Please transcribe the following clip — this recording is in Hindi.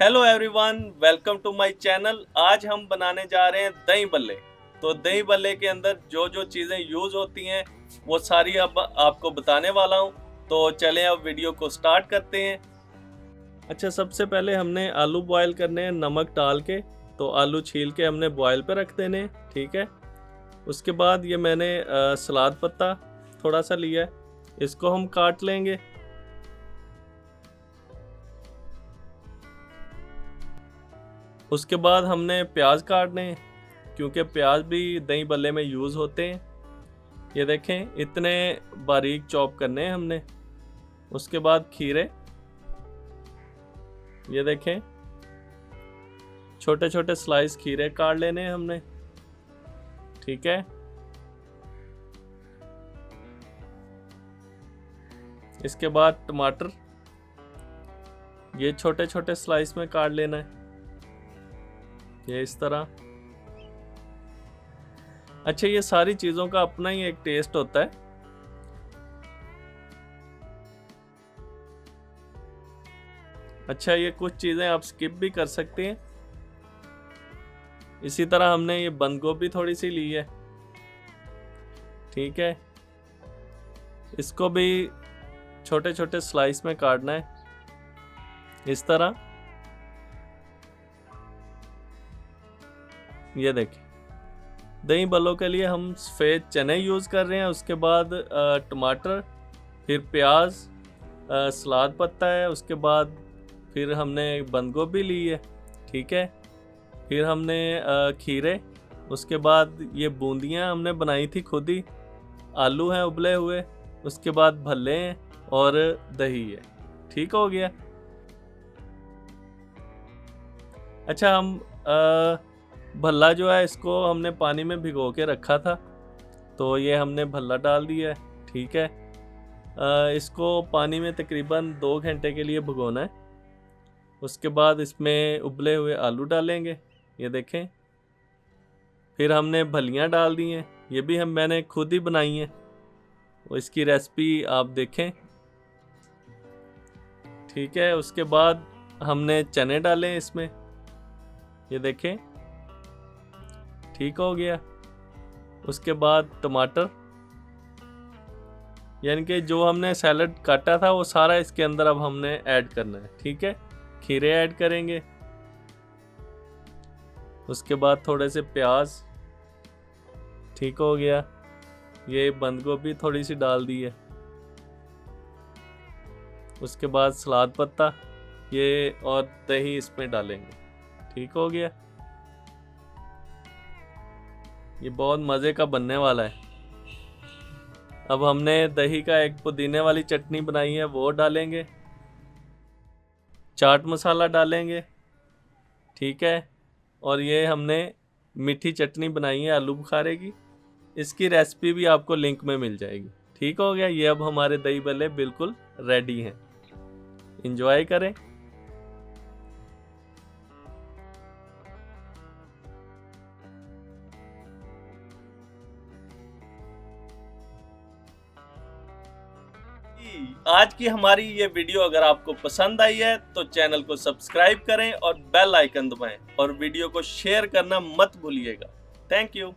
Hello everyone, welcome to my channel. आज हम बनाने जा रहे हैं दही बल्ले। तो दही बल्ले के अंदर जो जो चीज़ें यूज़ होती हैं वो सारी अब आपको बताने वाला हूं। तो चलें अब वीडियो को स्टार्ट करते हैं। अच्छा, सबसे पहले हमने आलू बॉयल करने हैं नमक डाल के। तो आलू छील के हमने बॉयल पे रख देने हैं, ठीक है। उसके बाद ये मैंने सलाद पत्ता थोड़ा सा लिया है, इसको हम काट लेंगे। उसके बाद हमने प्याज काटने हैं, क्योंकि प्याज भी दही बल्ले में यूज़ होते हैं। ये देखें, इतने बारीक चॉप करने हैं हमने। उसके बाद खीरे, ये देखें छोटे छोटे स्लाइस खीरे काट लेने हैं हमने, ठीक है। इसके बाद टमाटर, ये छोटे छोटे स्लाइस में काट लेना है, ये इस तरह। अच्छा, ये सारी चीज़ों का अपना ही एक टेस्ट होता है। अच्छा, ये कुछ चीज़ें आप स्किप भी कर सकते हैं। इसी तरह हमने ये बंद गोभी थोड़ी सी ली है, ठीक है। इसको भी छोटे छोटे स्लाइस में काटना है, इस तरह। ये देखिए, दही बल्लों के लिए हम सफ़ेद चने यूज़ कर रहे हैं। उसके बाद टमाटर, फिर प्याज, सलाद पत्ता है। उसके बाद फिर हमने बंद गोभी ली है, ठीक है। फिर हमने खीरे। उसके बाद ये बूंदियाँ हमने बनाई थी खुद ही। आलू हैं उबले हुए। उसके बाद भल्ले हैं और दही है, ठीक हो गया। अच्छा, हम भल्ला जो है इसको हमने पानी में भिगो के रखा था, तो ये हमने भल्ला डाल दिया है, ठीक है। इसको पानी में तकरीबन 2 घंटे के लिए भिगोना है। उसके बाद इसमें उबले हुए आलू डालेंगे, ये देखें। फिर हमने भलियाँ डाल दी हैं, ये भी मैंने खुद ही बनाई हैं। वो इसकी रेसिपी आप देखें, ठीक है। उसके बाद हमने चने डाले इसमें, ये देखें, ठीक हो गया। उसके बाद टमाटर, यानी कि जो हमने सैलड काटा था वो सारा इसके अंदर अब हमने ऐड करना है, ठीक है। खीरे ऐड करेंगे। उसके बाद थोड़े से प्याज, ठीक हो गया। ये बंद गोभी थोड़ी सी डाल दी है। उसके बाद सलाद पत्ता, ये और दही इसमें डालेंगे, ठीक हो गया। ये बहुत मज़े का बनने वाला है। अब हमने दही का एक पुदीने वाली चटनी बनाई है, वो डालेंगे। चाट मसाला डालेंगे, ठीक है। और ये हमने मीठी चटनी बनाई है आलू बुखारे की। इसकी रेसिपी भी आपको लिंक में मिल जाएगी, ठीक हो गया। ये अब हमारे दही बल्ले बिल्कुल रेडी हैं। एंजॉय करें। आज की हमारी ये वीडियो अगर आपको पसंद आई है तो चैनल को सब्सक्राइब करें और बेल आइकन दबाएं और वीडियो को शेयर करना मत भूलिएगा। Thank you.